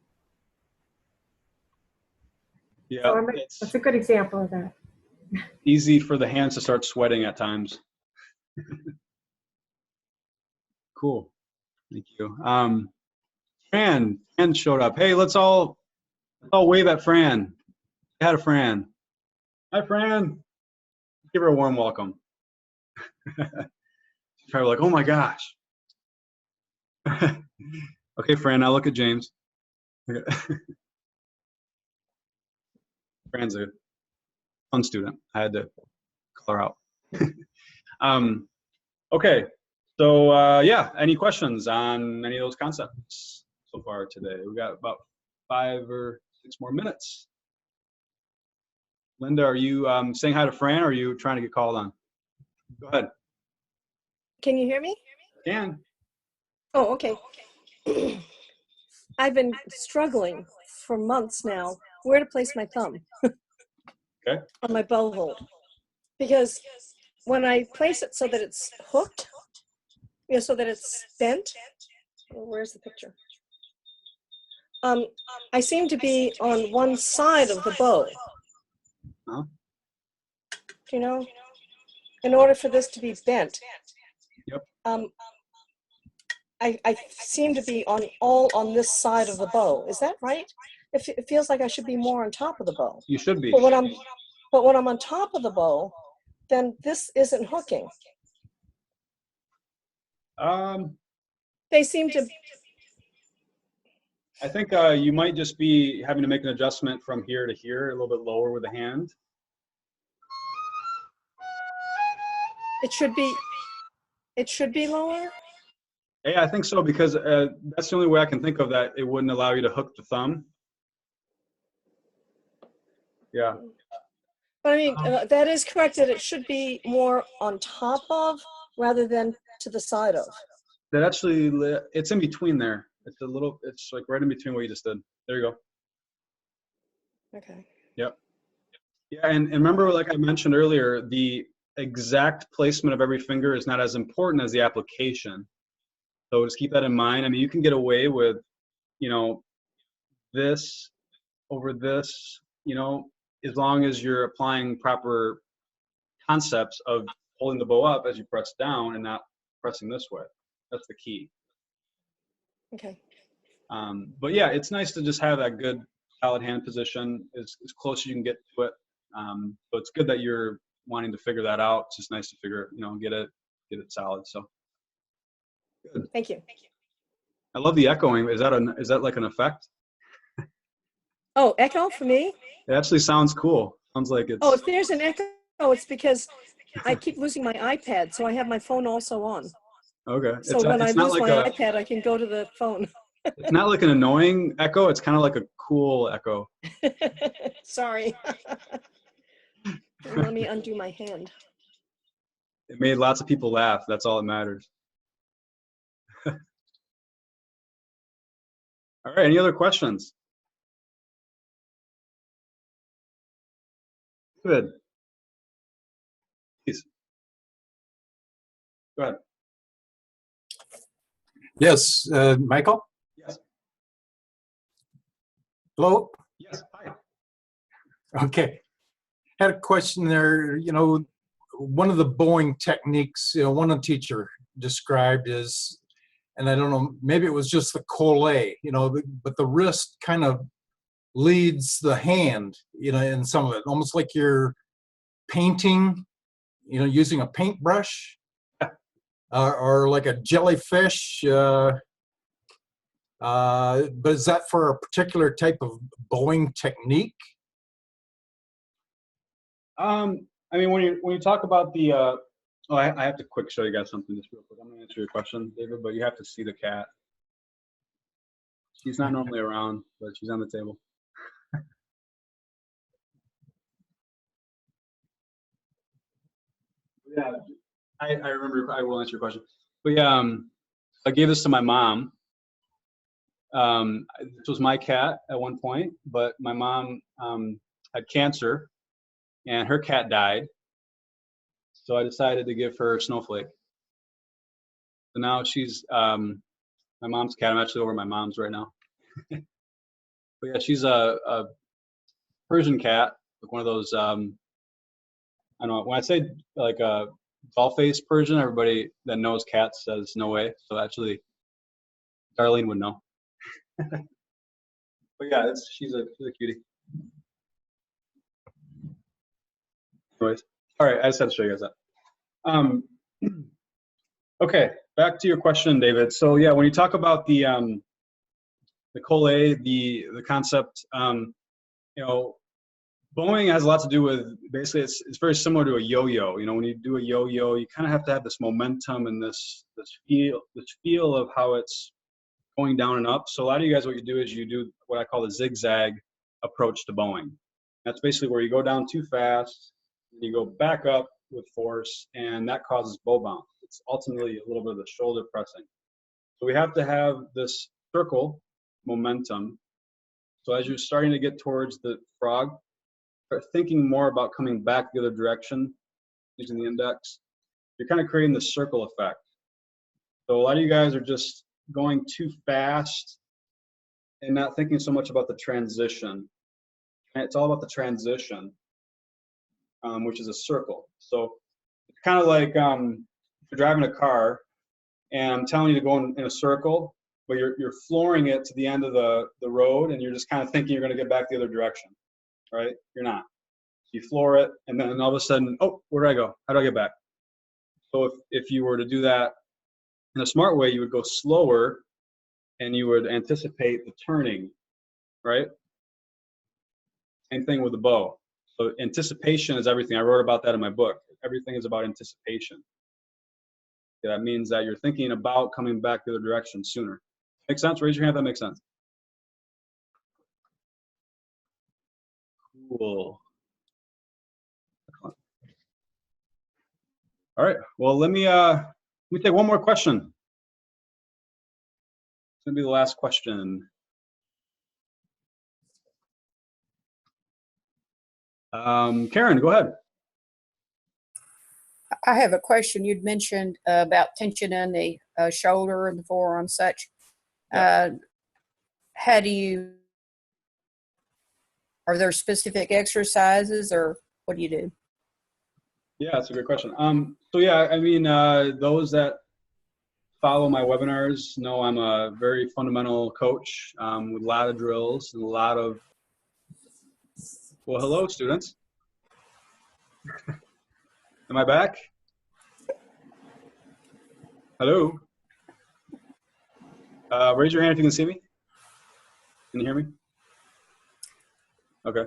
Yeah, So it's that's a good example of that. easy for the hands to start sweating at times. Cool. Thank you. Fran showed up. Hey, let's all wave at Fran. Say hi to Fran. Hi, Fran. Give her a warm welcome. She's probably like, oh my gosh. Okay, Fran, now look at James. Fran's a fun student. I had to call her out. Okay, so yeah, any questions on any of those concepts so far today? We've got about 5 or 6 more minutes. Linda, are you saying hi to Fran, or are you trying to get called on? Go ahead. Can you hear me? Can. Oh, okay. I've been struggling for months now where to place my thumb. Okay. On my bow hold. Because when I place it so that it's hooked, so that it's bent, where's the picture? I seem to be on one side of the bow. Huh? You know, in order for this to be bent. Yep. I seem to be all on this side of the bow. Is that right? It feels like I should be more on top of the bow. You should be. But when I'm on top of the bow, then this isn't hooking. They seem to. I think you might just be having to make an adjustment from here to here, a little bit lower with the hand. It should be lower. Hey, I think so, because that's the only way I can think of that it wouldn't allow you to hook the thumb. Yeah. But I mean, that is correct, that it should be more on top of rather than to the side of. That actually, it's in between there. It's like right in between what you just did. There you go. Okay. Yep. Yeah, and remember, like I mentioned earlier, the exact placement of every finger is not as important as the application. So just keep that in mind. I mean, you can get away with, this over this, as long as you're applying proper concepts of holding the bow up as you press down and not pressing this way. That's the key. Okay. But yeah, it's nice to just have that good solid hand position as close as you can get to it. So it's good that you're wanting to figure that out. It's just nice to figure, get it solid. So good. Thank you. I love the echoing. Is that like an effect? Oh, echo for me? It actually sounds cool. Sounds like it's. Oh, if there's an echo, it's because I keep losing my iPad, so I have my phone also on. Okay. So when I lose my iPad, I can go to the phone. It's not like an annoying echo. It's kind of like a cool echo. Sorry. Let me undo my hand. It made lots of people laugh. That's all that matters. All right. Any other questions? Good. Please. Go ahead. Yes, Michael? Yes. Hello? Yes. Hi. Okay. Had a question there. One of the bowing techniques, one teacher described is, and I don't know, maybe it was just the collé, but the wrist kind of leads the hand, in some of it, almost like you're painting, using a paintbrush. Or like a jellyfish, but is that for a particular type of bowing technique? I mean, when you talk about the, I have to quick show you guys something just real quick. I'm gonna answer your question, David, but you have to see the cat. She's not normally around, but she's on the table. Yeah, I remember. I will answer your question. But yeah, I gave this to my mom. This was my cat at one point, but my mom had cancer, and her cat died. So I decided to give her Snowflake. So now she's my mom's cat. I'm actually over at my mom's right now. But yeah, she's a Persian cat, like one of those. I don't know. When I say like a doll face Persian, everybody that knows cats says no way. So actually, Darlene would know. But yeah, she's a cutie. Anyways, all right. I just had to show you guys that. Okay, back to your question, David. So yeah, when you talk about the colle, the concept, you know, bowing has a lot to do with, basically it's very similar to a yo-yo. You know, when you do a yo-yo, you kind of have to have this momentum and this feel of how it's going down and up. So a lot of you guys, what you do is you do what I call the zigzag approach to bowing. That's basically where you go down too fast, and you go back up with force, and that causes bow bounce. It's ultimately a little bit of the shoulder pressing. So we have to have this circle momentum. So as you're starting to get towards the frog, start thinking more about coming back the other direction using the index. You're kind of creating the circle effect. So a lot of you guys are just going too fast and not thinking so much about the transition. And it's all about the transition, which is a circle. So it's kind of like if you're driving a car and I'm telling you to go in a circle, but you're flooring it to the end of the road, and you're just kind of thinking you're going to get back the other direction, right? You're not. You floor it, and then all of a sudden, oh, where do I go? How do I get back? So if you were to do that in a smart way, you would go slower, and you would anticipate the turning, right? Same thing with the bow. So anticipation is everything. I wrote about that in my book. Everything is about anticipation. Yeah, that means that you're thinking about coming back the other direction sooner. Make sense? Raise your hand if that makes sense. Cool. All right. Well, let me take one more question. It's gonna be the last question. Karen, go ahead. I have a question. You'd mentioned about tension in the shoulder and the forearm, such. Yeah. How do you? Are there specific exercises, or what do you do? Yeah, that's a good question. So yeah, I mean, those that follow my webinars know I'm a very fundamental coach with a lot of drills and a lot of. Well, hello, students. Am I back? Hello. Raise your hand if you can see me. Can you hear me? Okay.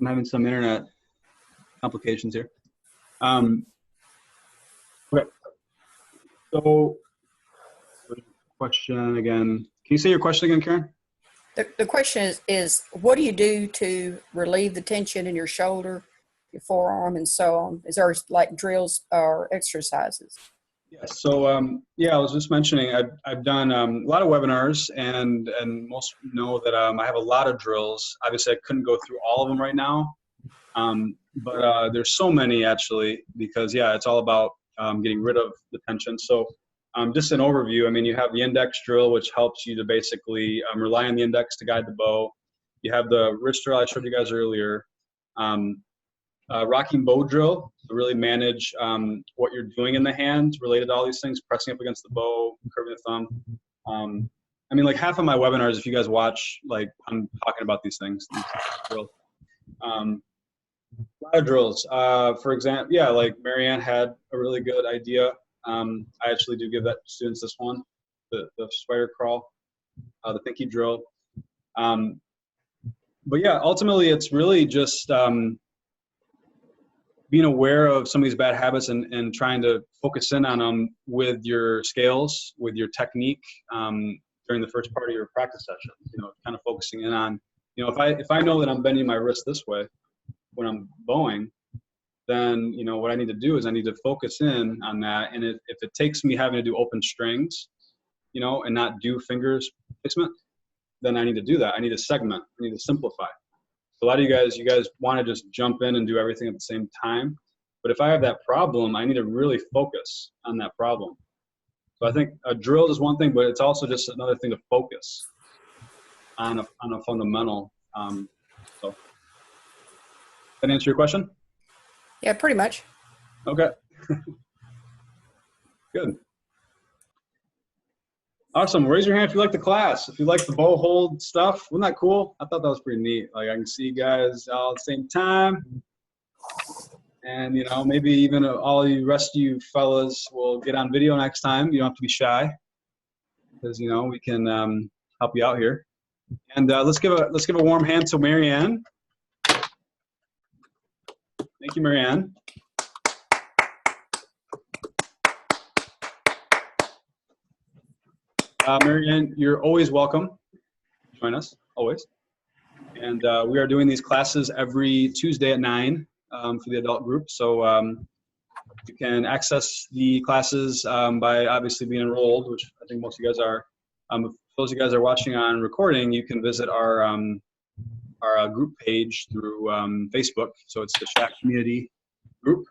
I'm having some internet complications here. Okay. So, question again. Can you say your question again, Karen? The question is what do you do to relieve the tension in your shoulder, your forearm, and so on? Is there like drills or exercises? Yes. So yeah, I was just mentioning I've done a lot of webinars, and most know that I have a lot of drills. Obviously, I couldn't go through all of them right now, but there's so many actually, because yeah, it's all about getting rid of the tension. So just an overview. I mean, you have the index drill, which helps you to basically rely on the index to guide the bow. You have the wrist drill I showed you guys earlier. Rocking bow drill to really manage what you're doing in the hand related to all these things, pressing up against the bow, curving the thumb. I mean, like half of my webinars, if you guys watch, like I'm talking about these things, these drills. A lot of drills. For example, yeah, like Marianne had a really good idea. I actually do give that to students, this one, the spider crawl, the pinky drill. But yeah, ultimately it's really just being aware of some of these bad habits and trying to focus in on them with your scales, with your technique during the first part of your practice session. You know, kind of focusing in on, you know, if I know that I'm bending my wrist this way when I'm bowing, then you know what I need to do is I need to focus in on that. And if it takes me having to do open strings, you know, and not do fingers placement, then I need to do that. I need to segment. I need to simplify. So a lot of you guys want to just jump in and do everything at the same time. But if I have that problem, I need to really focus on that problem. So I think a drill is one thing, but it's also just another thing to focus on a fundamental. So that answer your question? Yeah, pretty much. Okay. Good. Awesome. Raise your hand if you like the class. If you like the bow hold stuff. Wasn't that cool? I thought that was pretty neat. Like I can see you guys all at the same time. And, you know, maybe even all you rest of you fellas will get on video next time. You don't have to be shy because, you know, we can help you out here. And let's give a warm hand to Marianne. Thank you, Marianne. Marianne, you're always welcome. Join us, always. And we are doing these classes every Tuesday at 9 for the adult group. So you can access the classes by obviously being enrolled, which I think most of you guys are. If those of you guys are watching on recording, you can visit our group page through Facebook. So it's the Shack Community Group.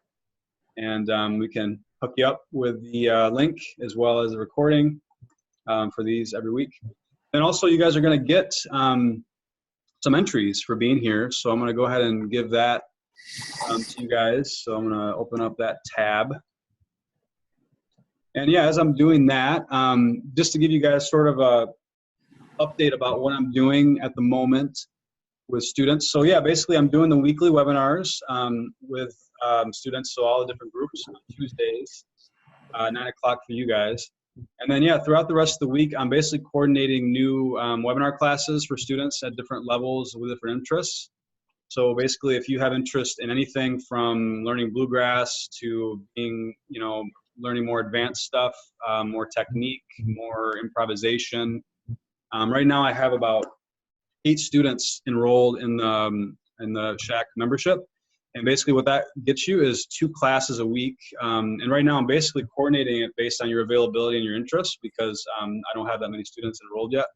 And we can hook you up with the link as well as the recording for these every week. And also you guys are going to get some entries for being here. So I'm going to go ahead and give that to you guys. So I'm going to open up that tab. And yeah, as I'm doing that, just to give you guys sort of a update about what I'm doing at the moment with students. So yeah, basically I'm doing the weekly webinars with students, so all the different groups on Tuesdays, 9 o'clock for you guys. And then yeah, throughout the rest of the week, I'm basically coordinating new webinar classes for students at different levels with different interests. So basically, if you have interest in anything from learning bluegrass to being, you know, learning more advanced stuff, more technique, more improvisation. Right now, I have about 8 students enrolled in the Shack membership. And basically what that gets you is 2 classes a week. And right now I'm basically coordinating it based on your availability and your interests because I don't have that many students enrolled yet.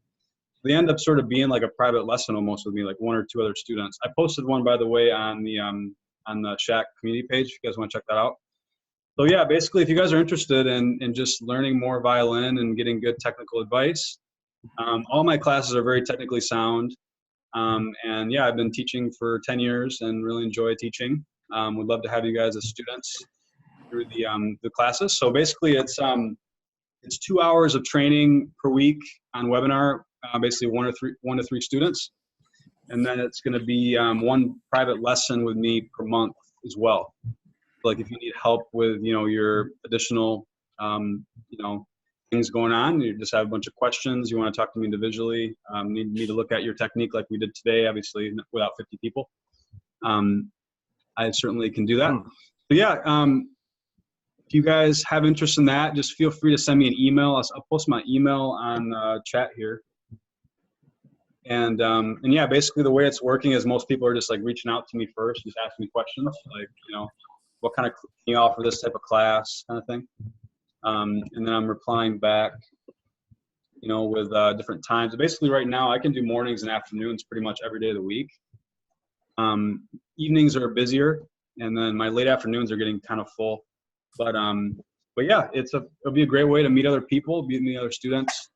They end up sort of being like a private lesson almost with me, like 1 or 2 other students. I posted one, by the way, on the Shack community page if you guys want to check that out. So yeah, basically if you guys are interested in just learning more violin and getting good technical advice, all my classes are very technically sound. And yeah, I've been teaching for 10 years and really enjoy teaching. Would love to have you guys as students through the classes. So basically it's 2 hours of training per week on webinar, basically 1 to 3 students. And then it's going to be 1 private lesson with me per month as well. Like if you need help with, you know, your additional, you know, things going on, you just have a bunch of questions, you want to talk to me individually, need me to look at your technique like we did today, obviously without 50 people. I certainly can do that. So yeah, if you guys have interest in that, just feel free to send me an email. I'll post my email on chat here. And yeah, basically the way it's working is most people are just like reaching out to me first, just asking me questions, like, you know, what kind of, can you offer this type of class kind of thing. And then I'm replying back, you know, with different times. Basically right now I can do mornings and afternoons pretty much every day of the week. Evenings are busier, and then my late afternoons are getting kind of full. But yeah, it'll be a great way to meet other people, meet other students,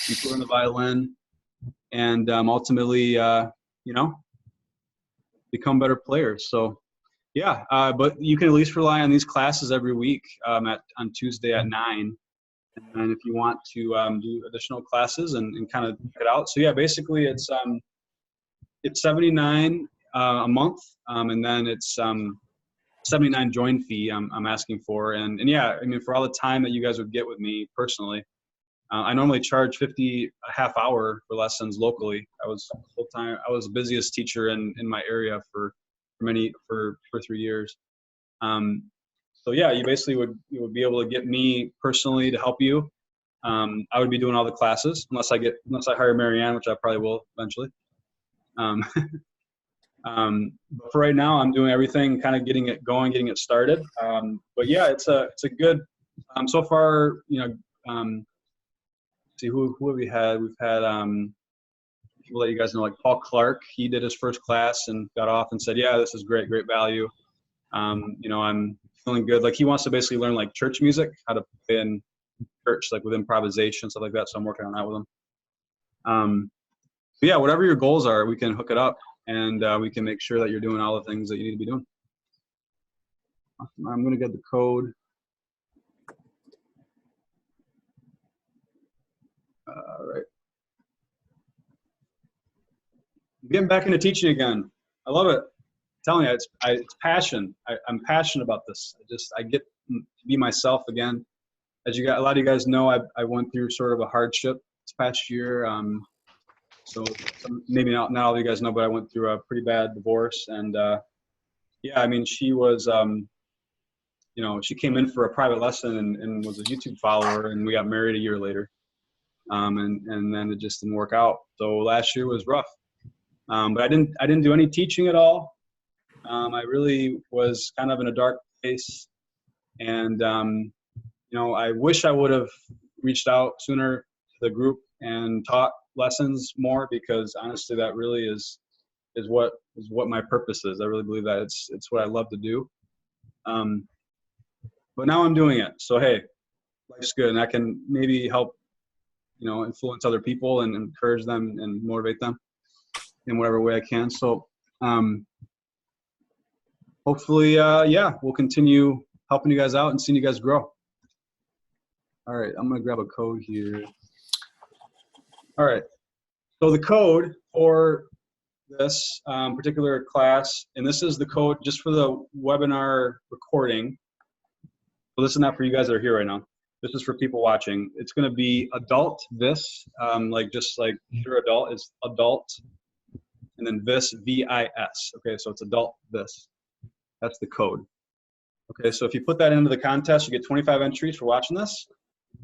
improve the violin, and ultimately, you know, become better players. So yeah, but you can at least rely on these classes every week on Tuesday at 9. And then if you want to do additional classes and kind of check it out. So yeah, basically it's $79 a month, and then it's $79 join fee I'm asking for. And yeah, I mean, for all the time that you guys would get with me personally, I normally charge $50 a half hour for lessons locally. I was full-time. I was the busiest teacher in my area for 3 years. So yeah, you basically would be able to get me personally to help you. I would be doing all the classes unless I hire Marianne, which I probably will eventually. But for right now, I'm doing everything, kind of getting it going, getting it started. But yeah, it's a good. So far, you know. See who have we had? We've had people that you guys know, like Paul Clark. He did his first class and got off and said, "Yeah, this is great value." You know, I'm feeling good. Like he wants to basically learn like church music, how to play in church, like with improvisation, stuff like that. So I'm working on that with him. So yeah, whatever your goals are, we can hook it up, and we can make sure that you're doing all the things that you need to be doing. I'm gonna get the code. All right. Getting back into teaching again. I love it. I'm telling you, it's passion. I'm passionate about this. I get to be myself again. As a lot of you guys know, I went through sort of a hardship this past year. So maybe not all of you guys know, but I went through a pretty bad divorce. And yeah, I mean, she was, you know, she came in for a private lesson and was a YouTube follower, and we got married a year later. And then it just didn't work out. So last year was rough. But I didn't do any teaching at all. I really was kind of in a dark place. And, you know, I wish I would have reached out sooner to the group and taught lessons more, because honestly, that really is what my purpose is. I really believe that it's what I love to do. But now I'm doing it. So, hey, life's good, and I can maybe help, you know, influence other people and encourage them and motivate them in whatever way I can. So, hopefully, yeah, we'll continue helping you guys out and seeing you guys grow. All right, I'm gonna grab a code here. All right, so the code for this particular class, and this is the code just for the webinar recording. So this is not for you guys that are here right now. This is for people watching. It's gonna be adult this, like just like your adult is adult, and then this, VIS. Okay, so it's adult this. That's the code. Okay, so if you put that into the contest, you get 25 entries for watching this.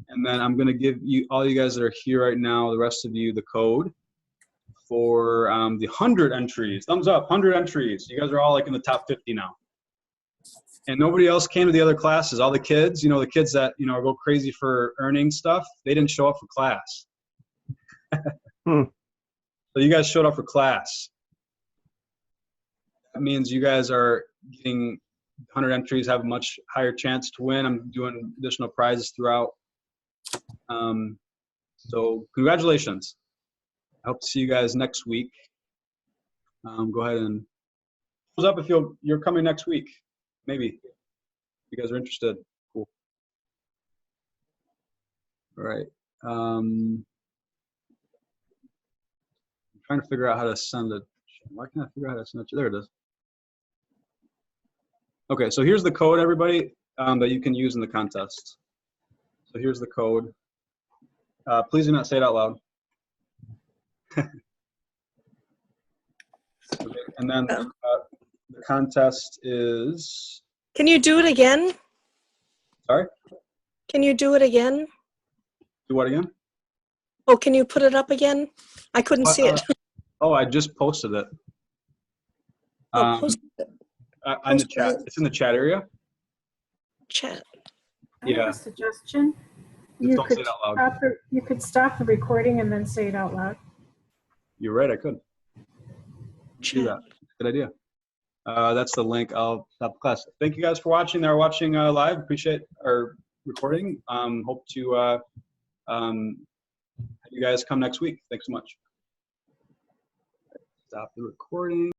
And then I'm gonna give you, all you guys that are here right now, the rest of you, the code for the 100 entries. Thumbs up, 100 entries. You guys are all like in the top 50 now. And nobody else came to the other classes. All the kids, you know, the kids that, you know, go crazy for earning stuff, they didn't show up for class. So you guys showed up for class. That means you guys are getting 100 entries, have a much higher chance to win. I'm doing additional prizes throughout. So congratulations. I hope to see you guys next week. Go ahead and thumbs up if you're coming next week. Maybe if you guys are interested. Cool. All right. I'm trying to figure out how to send it. Why can't I figure out how to send it? There it is. Okay, so here's the code, everybody, that you can use in the contest. So here's the code. Please do not say it out loud. Okay, and then the contest is. Can you do it again? Sorry? Can you do it again? Do what again? Oh, can you put it up again? I couldn't see it. Oh, I just posted it. Post it. In the chat. It's in the chat area. Chat. I have a suggestion. You Don't say it out loud. you could stop the recording and then say it out loud. You're right, I could. Chat. Do that. Good idea. That's the link. I'll stop the class. Thank you guys for watching. They're watching live. Appreciate our recording. Hope to have you guys come next week. Thanks so much. Stop the recording.